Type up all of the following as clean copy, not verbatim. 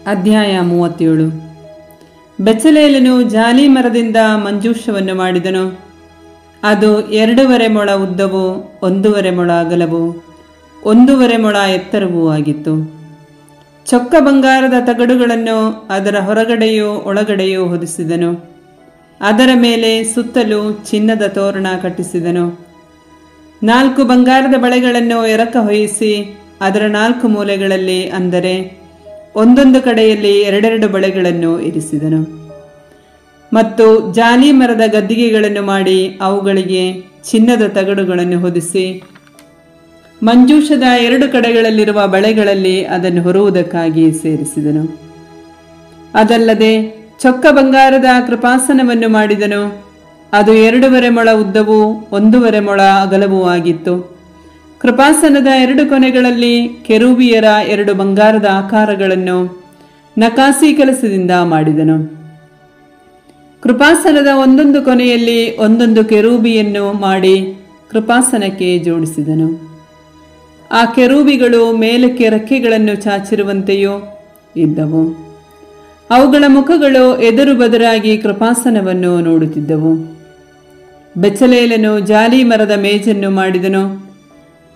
ಅಧ್ಯಾಯ 37. ಬೆಚಲೇಲನು ಜಾಲಿ ಮರದಿಂದ ಮಂಜೂಷವನ್ನು ಮಾಡಿದನು. ಅದು 2.5 ಮೊಳ ಉದ್ದವೂ 1.5 ಮೊಳ ಅಗಲವೂ 1.5 ಮೊಳ ಎತ್ತರವೂ ಆಗಿತ್ತು. ಚೊಕ್ಕ ಬಂಗಾರದ ತಗಡುಗಳನ್ನು ಅದರ ಹೊರಗಡೆಯೂ ಒಳಗಡೆಯೂ ಹೊದಿಸಿದನು. ಅದರ ಮೇಲೆ ಸುತ್ತಲೂ ಚಿನ್ನದ ತೋರಣ ಕಟ್ಟಿಸಿದನು. 4 ಬಂಗಾರದ ಬಳೆಗಳನ್ನು ಎರಕ ಹೊಯಿಸಿ ಅದರ 4 ಮೂಲೆಗಳಲ್ಲಿ, ಅಂದರೆ ಒಂದೊಂದು ಕಡೆಯಲ್ಲಿ 2 ಬಳೆಗಳನ್ನು ಇರಿಸಿದನು. ಮತ್ತು ಜಾಲಿ ಮರದ ಗದ್ದಿಗೆಗಳನ್ನು ಮಾಡಿ ಅವುಗಳಿಗೆ ಚಿನ್ನದ ತಗಡುಗಳನ್ನು ಹೊದಿಸಿ ಮಂಜೂಷದ 2 ಕಡೆಗಳಲ್ಲಿರುವ ಬಳೆಗಳಲ್ಲಿ ಅದನ್ನು ಹೊರುವುದಕ್ಕಾಗಿ ಸೇರಿಸಿದನು. ಅದಲ್ಲದೆ ಚೊಕ್ಕ ಬಂಗಾರದ ಕೃಪಾಸನವನ್ನು ಮಾಡಿದನು. ಅದು 2.5 ಮೊಳ ಉದ್ದವೂ 1.5 ಮೊಳ ಅಗಲವೂ ಆಗಿತ್ತು. ಕೃಪಾಸನದ 2 ಕೊನೆಗಳಲ್ಲಿ ಕೆರೂಬಿಯರ 2 ಬಂಗಾರದ ಆಕಾರಗಳನ್ನು ನಕಾಸಿ ಕೆಲಸದಿಂದ ಮಾಡಿದನು. ಕೃಪಾಸನದ ಒಂದೊಂದು ಕೊನೆಯಲ್ಲಿ ಒಂದೊಂದು ಕೆರೂಬಿಯನ್ನು ಮಾಡಿ ಕೃಪಾಸನಕ್ಕೆ ಜೋಡಿಸಿದನು. ಆ ಕೆರೂಬಿಗಳು ಮೇಲಕ್ಕೆ ರೆಕ್ಕೆಗಳನ್ನು ಚಾಚಿರುವಂತೆಯೂ ಇದ್ದವು. ಅವುಗಳ ಮುಖಗಳು ಎದುರು ಬದುರಾಗಿ ಕೃಪಾಸನವನ್ನು ನೋಡುತ್ತಿದ್ದವು. ಬೆಚಲೇಲನು ಜಾಲಿ ಮರದ ಮೇಜನ್ನು ಮಾಡಿದನು.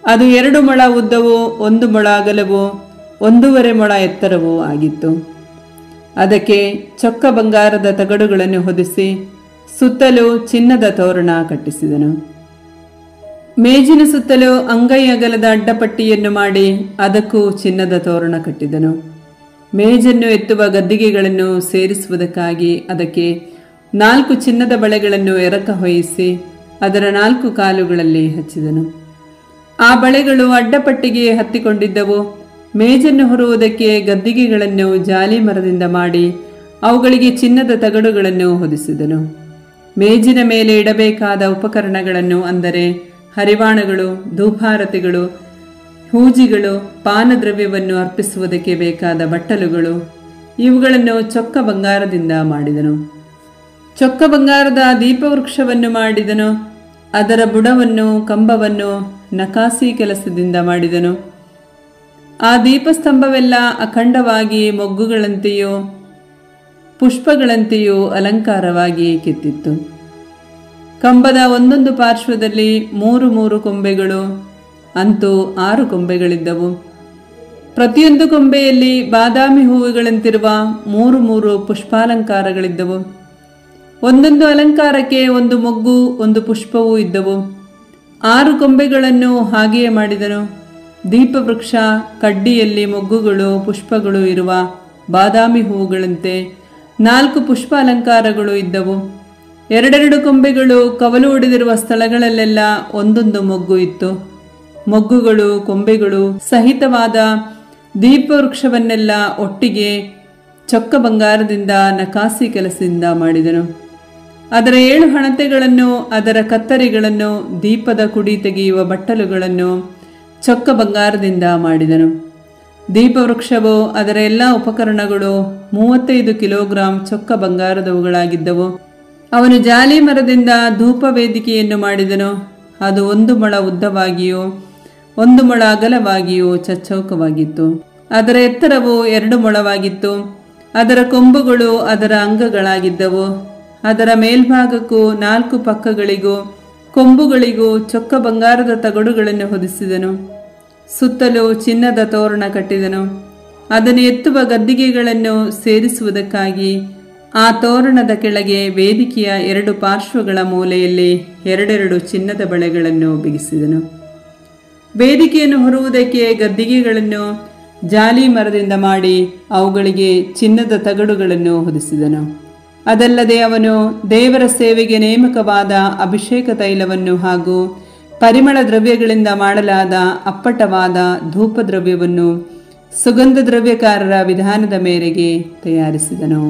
ಅದು 2 ಮೊಳ ಉದ್ದವೂ 1 ಮೊಳ ಅಗಲವೂ 1.5 ಮೊಳ ಎತ್ತರವೂ ಆಗಿತ್ತು. ಅದಕ್ಕೆ ಚೊಕ್ಕ ಬಂಗಾರದ ತಗಡುಗಳನ್ನು ಹೊದಿಸಿ ಸುತ್ತಲೂ ಚಿನ್ನದ ತೋರಣ ಕಟ್ಟಿಸಿದನು. ಮೇಜಿನ ಸುತ್ತಲೂ ಅಂಗೈ ಅಗಲದ ಅಡ್ಡಪಟ್ಟಿಯನ್ನು ಮಾಡಿ ಅದಕ್ಕೂ ಚಿನ್ನದ ತೋರಣ ಕಟ್ಟಿದನು. ಮೇಜನ್ನು ಎತ್ತುವ ಗದ್ದಿಗೆಗಳನ್ನು ಸೇರಿಸುವುದಕ್ಕಾಗಿ ಅದಕ್ಕೆ 4 ಚಿನ್ನದ ಬಳೆಗಳನ್ನು ಎರಕ ಹೊಯಿಸಿ ಅದರ 4 ಕಾಲುಗಳಲ್ಲಿ ಹಚ್ಚಿದನು. ಆ ಬಳೆಗಳು ಅಡ್ಡಪಟ್ಟಿಗೆ ಹತ್ತಿಕೊಂಡಿದ್ದವು. ಮೇಜನ್ನು ಹೊರುವುದಕ್ಕೆ ಗದ್ದಿಗೆಗಳನ್ನು ಜಾಲಿ ಮರದಿಂದ ಮಾಡಿ ಅವುಗಳಿಗೆ ಚಿನ್ನದ ತಗಡುಗಳನ್ನು ಹೊದಿಸಿದನು. ಮೇಜಿನ ಮೇಲೆ ಇಡಬೇಕಾದ ಉಪಕರಣಗಳನ್ನು, ಅಂದರೆ ಹರಿವಾಣಗಳು, ಧೂಪಾರತಿಗಳು, ಹೂಜಿಗಳು, ಪಾನದ್ರವ್ಯವನ್ನು ಅರ್ಪಿಸುವುದಕ್ಕೆ ಬೇಕಾದ ಬಟ್ಟಲುಗಳು, ಇವುಗಳನ್ನು ಚೊಕ್ಕ ಬಂಗಾರದಿಂದ ಮಾಡಿದನು. ಚೊಕ್ಕ ಬಂಗಾರದ ದೀಪವೃಕ್ಷವನ್ನು ಮಾಡಿದನು. ಅದರ ಬುಡವನ್ನು ಕಂಬವನ್ನು ನಕಾಸಿ ಕೆಲಸದಿಂದ ಮಾಡಿದನು. ಆ ದೀಪಸ್ತಂಭವೆಲ್ಲ ಅಖಂಡವಾಗಿ ಮೊಗ್ಗುಗಳಂತೆಯೂ ಪುಷ್ಪಗಳಂತೆಯೂ ಅಲಂಕಾರವಾಗಿ ಕೆತ್ತಿತ್ತು. ಕಂಬದ ಒಂದೊಂದು ಪಾರ್ಶ್ವದಲ್ಲಿ 3 ಕೊಂಬೆಗಳು, ಅಂತೂ 6 ಕೊಂಬೆಗಳಿದ್ದವು. ಪ್ರತಿಯೊಂದು ಕೊಂಬೆಯಲ್ಲಿ ಬಾದಾಮಿ ಹೂವುಗಳಂತಿರುವ 3 ಪುಷ್ಪಾಲಂಕಾರಗಳಿದ್ದವು. ಒಂದೊಂದು ಅಲಂಕಾರಕ್ಕೆ 1 ಮೊಗ್ಗು 1 ಪುಷ್ಪವೂ ಇದ್ದವು. 6 ಕೊಂಬೆಗಳನ್ನು ಹಾಗೆಯೇ ಮಾಡಿದನು. ದೀಪವೃಕ್ಷ ಕಡ್ಡಿಯಲ್ಲಿ ಮೊಗ್ಗುಗಳು ಪುಷ್ಪಗಳು ಇರುವ ಬಾದಾಮಿ ಹೂವುಗಳಂತೆ 4 ಪುಷ್ಪ ಅಲಂಕಾರಗಳು ಇದ್ದವು. 2 ಕೊಂಬೆಗಳು ಕವಲು ಒಡೆದಿರುವ ಸ್ಥಳಗಳಲ್ಲೆಲ್ಲ ಒಂದೊಂದು ಮೊಗ್ಗು ಇತ್ತು. ಮೊಗ್ಗುಗಳು ಕೊಂಬೆಗಳು ಸಹಿತವಾದ ದೀಪವೃಕ್ಷವನ್ನೆಲ್ಲ ಒಟ್ಟಿಗೆ ಚೊಕ್ಕ ಬಂಗಾರದಿಂದ ನಕಾಸಿ ಕೆಲಸದಿಂದ ಮಾಡಿದನು. ಅದರ 7 ಹಣತೆಗಳನ್ನು, ಅದರ ಕತ್ತರಿಗಳನ್ನು, ದೀಪದ ಕುಡಿ ತೆಗೆಯುವ ಬಟ್ಟಲುಗಳನ್ನು ಚೊಕ್ಕ ಬಂಗಾರದಿಂದ ಮಾಡಿದನು. ದೀಪವೃಕ್ಷವು ಅದರ ಎಲ್ಲ ಉಪಕರಣಗಳು 35 ಕಿಲೋಗ್ರಾಂ ಚೊಕ್ಕ ಬಂಗಾರದವುಗಳಾಗಿದ್ದವು. ಅವನು ಜಾಲಿ ಮರದಿಂದ ಧೂಪ ವೇದಿಕೆಯನ್ನು ಮಾಡಿದನು. ಅದು 1 ಮೊಳ ಉದ್ದವಾಗಿಯೂ 1 ಮೊಳ ಅಗಲವಾಗಿಯೂ ಚಚ್ಚೌಕವಾಗಿತ್ತು. ಅದರ ಎತ್ತರವು 2 ಮೊಳವಾಗಿತ್ತು. ಅದರ ಕೊಂಬುಗಳು ಅದರ ಅಂಗಗಳಾಗಿದ್ದವು. ಅದರ ಮೇಲ್ಭಾಗಕ್ಕೂ 4 ಪಕ್ಕಗಳಿಗೂ ಕೊಂಬುಗಳಿಗೂ ಚೊಕ್ಕ ಬಂಗಾರದ ತಗಡುಗಳನ್ನು ಹೊದಿಸಿದನು. ಸುತ್ತಲೂ ಚಿನ್ನದ ತೋರಣ ಕಟ್ಟಿದನು. ಅದನ್ನು ಎತ್ತುವ ಗದ್ದಿಗೆಗಳನ್ನು ಸೇರಿಸುವುದಕ್ಕಾಗಿ ಆ ತೋರಣದ ಕೆಳಗೆ ವೇದಿಕೆಯ 2 ಪಾರ್ಶ್ವಗಳ ಮೂಲೆಯಲ್ಲಿ 2 ಚಿನ್ನದ ಬಳೆಗಳನ್ನು ಬಿಗಿಸಿದನು. ವೇದಿಕೆಯನ್ನು ಹೊರುವುದಕ್ಕೆ ಗದ್ದಿಗೆಗಳನ್ನು ಜಾಲಿ ಮರದಿಂದ ಮಾಡಿ ಅವುಗಳಿಗೆ ಚಿನ್ನದ ತಗಡುಗಳನ್ನು ಹೊದಿಸಿದನು. ಅದಲ್ಲದೆ ಅವನು ದೇವರ ಸೇವೆಗೆ ನೇಮಕವಾದ ಅಭಿಷೇಕ ತೈಲವನ್ನು ಹಾಗೂ ಪರಿಮಳ ದ್ರವ್ಯಗಳಿಂದ ಮಾಡಲಾದ ಅಪ್ಪಟವಾದ ಧೂಪದ್ರವ್ಯವನ್ನು ಸುಗಂಧ ದ್ರವ್ಯಕಾರರ ವಿಧಾನದ ಮೇರೆಗೆ ತಯಾರಿಸಿದನು.